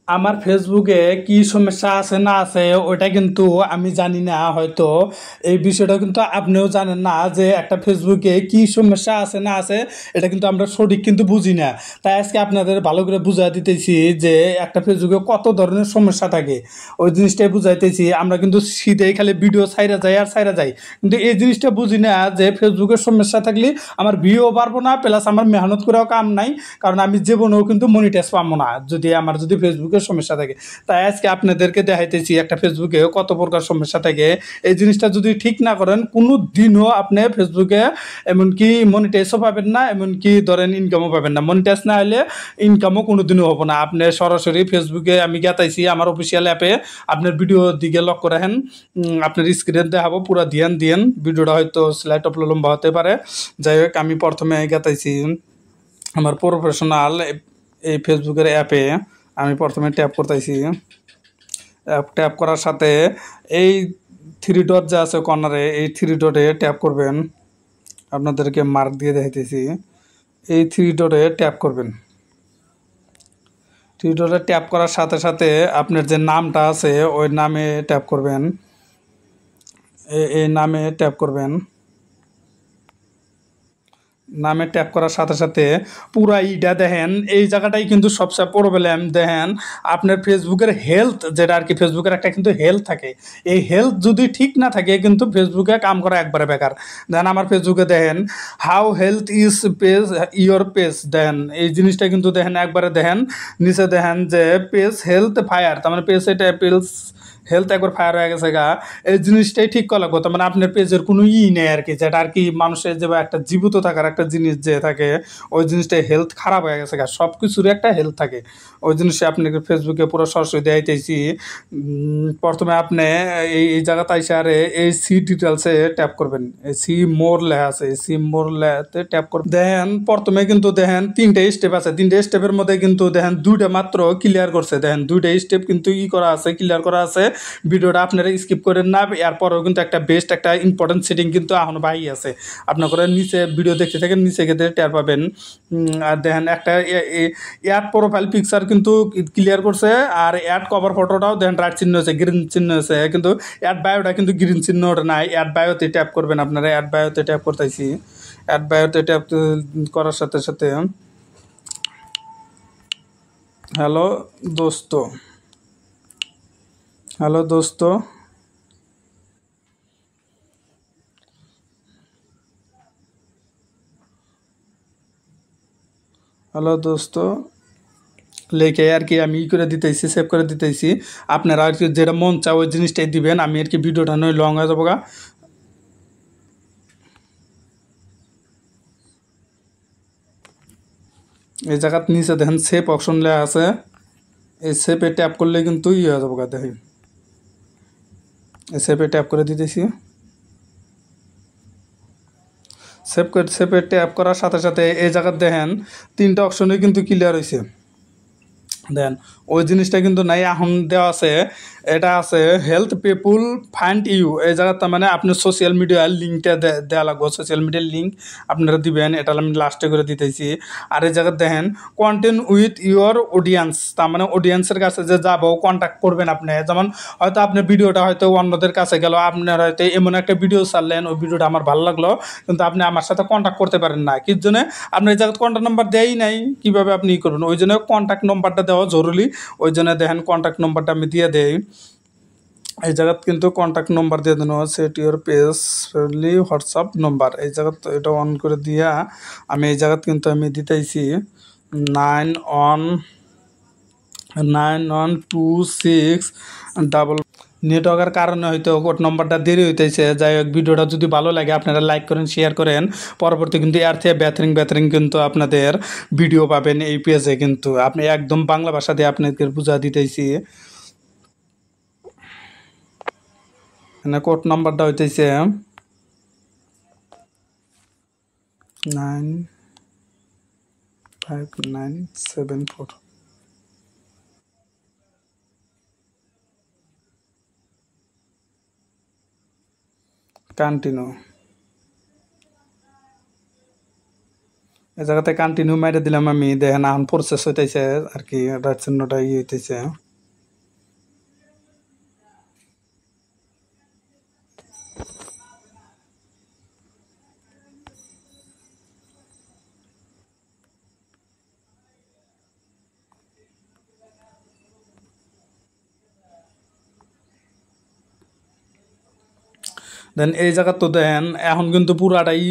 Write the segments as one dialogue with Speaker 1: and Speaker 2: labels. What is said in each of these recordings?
Speaker 1: আমার ফেসবুকে কি সমস্যা আছে না আছে ওইটা কিন্তু আমি জানি না, হয়তো এই বিষয়টা কিন্তু আপনিও জানেন না যে একটা ফেসবুকে কি সমস্যা আছে না আছে, এটা কিন্তু আমরা সঠিক কিন্তু বুঝি না। তাই আজকে আপনাদের ভালো করে বুঝাই দিতেছি যে একটা ফেসবুকে কত ধরনের সমস্যা থাকে, ওই জিনিসটাই বুঝাইতেছি। আমরা কিন্তু সিধেই খালি ভিডিও ছাইরা যাই আর ছাইরা যাই, কিন্তু এই জিনিসটা বুঝি না যে ফেসবুকের সমস্যা থাকলে আমার ভিউও পারবো না, প্লাস আমার মেহনত করেও কাম নাই। কারণ আমি জীবনেও কিন্তু মনিটাইজ পাবো না যদি ফেসবুকের সমস্যা থাকে। তাই আজকে আপনাদেরকে দেখাইতেছি একটা ফেসবুকে কত প্রকার সমস্যা থাকে। এই জিনিসটা যদি ঠিক না করেন, কোনো দিনও আপনি ফেসবুকে এমনকি মনিটাইজও পাবেন না, এমনকি ধরেন ইনকামও পাবেন না। মনিটাইজ না হলে ইনকামও কোনো দিনও হবো না। আপনি সরাসরি ফেসবুকে আমি গেতাইছি আমার অফিসিয়াল অ্যাপে, আপনার ভিডিও দিকে লক্ষ্য রাখেন। আপনার স্ক্রিনে দেখাবো, পুরো ধ্যান দিয়েন। ভিডিওটা হয়তো স্লাইড অপ লম্বা হতে পারে। যাই হোক, আমি প্রথমে গেতাইছি আমার প্রফেশনাল এই ফেসবুকের অ্যাপে। আমি প্রথমে ট্যাপ করতেছি। অ্যাপ ট্যাপ করার সাথে এই থ্রি ডট যে আছে কর্নারে, এই থ্রি ডটে ট্যাপ করবেন। আপনাদেরকে মার্ক দিয়ে দেখাইতেছি। এই থ্রি ডটে ট্যাপ করবেন। থ্রি ডটে ট্যাপ করার সাথে সাথে আপনার যে নামটা আছে ওই নামে ট্যাপ করবেন। এই নামে ট্যাপ করবেন। নামে ট্যাপ করার সাথে সাথে পুরা ইটা দেখেন, এই জায়গাটাই কিন্তু সবচেয়ে প্রবলেম। দেখেন আপনার ফেসবুকের হেলথ, যেটা আর কি ফেসবুকের একটা কিন্তু হেলথ থাকে, এই হেলথ যদি ঠিক না থাকে কিন্তু ফেসবুকে কাম করা একবারে বেকার। দেখেন আমার ফেসবুকে দেখেন how health is page your page, দেখেন এই জিনিসটা কিন্তু দেখেন একবারে দেখেন নিচে দেখেন যে পেজ হেলথ ফায়ার, তার মানে পেজ এটা পেজ হেলথ একবার ফায়ার হয়ে গেছে গা। এই জিনিসটাই ঠিক করা লাগবো। তার মানে আপনার পেজের কোনো নেই আর কি, যেটা আর কি মানুষের যে একটা জীবিত থাকার একটা জিনিস যে থাকে, ওই জিনিসটাই হেলথ খারাপ হয়ে গেছে গা। সব কিছুরই একটা হেলথ থাকে, ওই জিনিসটা আপনাকে ফেসবুকে পুরো সরাসরি দেখাইতেছি। প্রথমে আপনি এই জায়গাতে আইসে আরে এই সি ডিটেলসে ট্যাপ করবেন। এই সি মোর লেখা আছে, এই সি মোর লেখাতে ট্যাপ করবেন। দেখেন প্রথমে কিন্তু দেখেন তিনটে স্টেপ আছে, তিনটে স্টেপের মধ্যে কিন্তু দেখেন দুইটা মাত্র ক্লিয়ার করছে। দেখেন দুইটা স্টেপ কিন্তু করা আছে, ক্লিয়ার করা আছে। ভিডিওটা আপনারা স্কিপ করেন না। এরপরেও কিন্তু একটা বেস্ট একটা ইম্পর্টেন্ট সেটিং কিন্তু এখনো বাকি আছে। আপনার করে নিচে ভিডিও দেখতে থাকেন, নিচে গেলে টের পাবেন। আর দেখেন একটা অ্যাড প্রোফাইল পিকচার কিন্তু ক্লিয়ার করছে, আর অ্যাড কভার ফটোটাও দেখেন রাইট চিহ্ন আছে, গ্রিন চিহ্ন আছে, কিন্তু অ্যাড বায়োটা কিন্তু গ্রিন চিহ্ন ওটা নাই। অ্যাড বায়োতে ট্যাপ করবেন, আপনারা অ্যাড বায়োতে ট্যাপ করতেছি। অ্যাড বায়োতে ট্যাপ করার সাথে সাথে হ্যালো দোস্ত, হ্যালো দোস্ত, হ্যালো দোস্ত লেখে আর কি আমি করে দিতেছি, সেভ করে দিতেছি। আপনারা আর কি যেটা মন চাও ওই জিনিসটাই দিবেন। আমি আর কি ভিডিওটা নয় লং হয়ে যাবো গা। এই জায়গার নিচে দেখেন সেভ অপশন লেখা আছে, এই সেভে ট্যাপ করলে কিন্তু হয়ে যাবো গা। দেখেন এই সেভে ট্যাপ করে দিতেছি। সেভে ট্যাপ করার সাথে সাথে এই জায়গার দেখেন তিনটা অপশনই কিন্তু ক্লিয়ার হয়েছে। দেন ওই জিনিসটা কিন্তু নাই, এখন দেওয়া আছে। এটা আছে হেলথ পিপুল ফাইন্ড ইউ, এই জায়গার তার মানে আপনি সোশ্যাল মিডিয়ার লিঙ্কটা দেওয়া লাগবে। সোশ্যাল মিডিয়ার লিঙ্ক আপনারা দিবেন, এটা আমি লাস্টে করে দিতেছি। আর এই জায়গায় দেখেন কন্টেন্ট উইথ ইউর অডিয়েন্স, তার মানে অডিয়েন্সের কাছে যে যাবো কন্ট্যাক্ট করবেন আপনি। যেমন হয়তো আপনার ভিডিওটা হয়তো অন্যদের কাছে গেল, আপনার হয়তো এমন একটা ভিডিও ছাড়লেন, ওই ভিডিওটা আমার ভালো লাগলো, কিন্তু আপনি আমার সাথে কন্ট্যাক্ট করতে পারেন না। কি জন্য? আপনার এই জায়গায় কন্ট্যাক্ট নাম্বার দেয়ই নাই, কীভাবে আপনি ই করবেন? ওই জন্য কন্ট্যাক্ট নাম্বারটা দেওয়া জরুরি। ওই জন্য দেখেন কন্ট্যাক্ট নম্বরটা আমি দিয়ে দেই। এই জায়গাত কিন্তু কন্ট্যাক্ট নম্বর দিয়ে দেন, set your page friendly WhatsApp number. এই জায়গাত এটা অন করে দিয়া আমি এই জায়গাত কিন্তু আমি দিতেছি 9126 ডাবল। নেটওয়ার্কের কারণে হয়তো কোড নম্বরটা দেরি হইতেছে। যাই হোক, ভিডিওটা যদি ভালো লাগে আপনারা লাইক করেন, শেয়ার করেন। পরবর্তী কিন্তু এর থেকে ব্যাথরিং কিন্তু আপনাদের ভিডিও পাবেন এই পেজে। কিন্তু আপনি একদম বাংলা ভাষা দিয়ে আপনাদের বুঝা দিতেছি। মানে কোড নাম্বারটা হইতেছে 95974। কন্টিনিউ। এই জায়গাতে কন্টিনিউ মাইরে দিলাম আমি, দেখেন এখন প্রসেস হইতেছে আর কি, রাত চিহ্নটা ইয়ে হইতেছে। দেন এই জায়গা তো দেন এখন কিন্তু পুরাটাই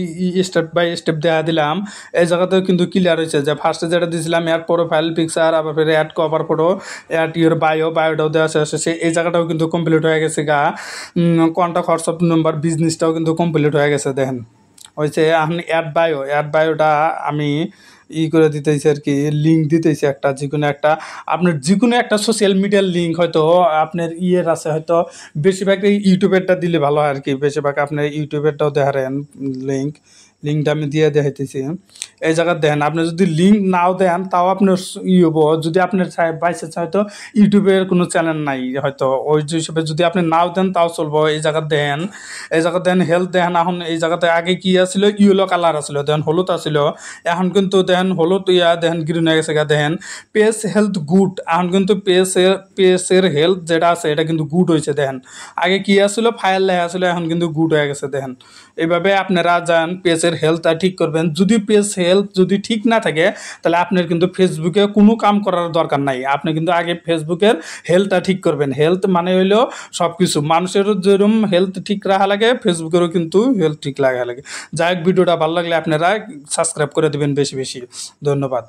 Speaker 1: স্টেপ বাই স্টেপ দেখা দিলাম। এই জায়গাতেও কিন্তু ক্লিয়ার হয়েছে যে ফার্স্টে যেটা দিয়েছিলাম অ্যাড প্রোফাইল পিকচার, আবার ফের add cover photo, add your বায়োটাও দেওয়া শেষে এই জায়গাটাও কিন্তু কমপ্লিট হয়ে গেছে গা। কন্ট্যাক্ট হোয়াটসঅ্যাপ নাম্বার বিজনেসটাও কিন্তু কমপ্লিট হয়ে গেছে দেখেন। হয়েছে এখন অ্যাড বায়োটা আমি করে দিতেছি আর কি, লিঙ্ক দিতেছি একটা, যে কোনো একটা সোশ্যাল মিডিয়ার লিঙ্ক হয়তো আপনার ইয়ের আছে, হয়তো বেশিরভাগ এই ইউটিউবেরটা দিলে ভালো হয় আর কি, বেশিরভাগ আপনার ইউটিউবেরটাও দেখারেন লিঙ্কটা আমি দিয়ে দেখাইতেছি। এই জায়গায় দেন আপনি যদি লিঙ্ক নাও দেন তাও আপনার হবো, যদি আপনার বাইসে হয়তো ইউটিউবের কোনো চ্যানেল নাই হয়তো, ওই হিসেবে যদি আপনি নাও দেন তাও চলবো। এই জায়গা দেন হেলথ দেন, এখন এই জায়গাতে আগে কি আসছিল, ইয়েলো কালার আসলো, দেন হলুদ আসছিল, এখন কিন্তু দেন হলুদ দেন গ্রিন হয়ে গেছে গা। দেখেন পেস হেলথ গুড, এখন কিন্তু পেসের হেলথ যেটা আছে এটা কিন্তু গুড হয়েছে। দেখেন আগে কি আসছিল, ফায়ার লেখা আসলো, এখন কিন্তু গুড হয়ে গেছে। দেখেন এইভাবে আপনারা যান পেজের হেলথটা ঠিক করবেন। যদি পেজ হেলথ যদি ঠিক না থাকে তাহলে আপনার কিন্তু ফেসবুকে কোনো কাম করার দরকার নাই, আপনি কিন্তু আগে ফেসবুকের হেলথটা ঠিক করবেন। হেলথ মানে হইলো সব কিছু, মানুষেরও যেরকম হেলথ ঠিক রাখা লাগে ফেসবুকেরও কিন্তু হেলথ ঠিক রাখা লাগে। যাই হোক, ভিডিওটা ভালো লাগলে আপনারা সাবস্ক্রাইব করে দেবেন বেশি বেশি। ধন্যবাদ।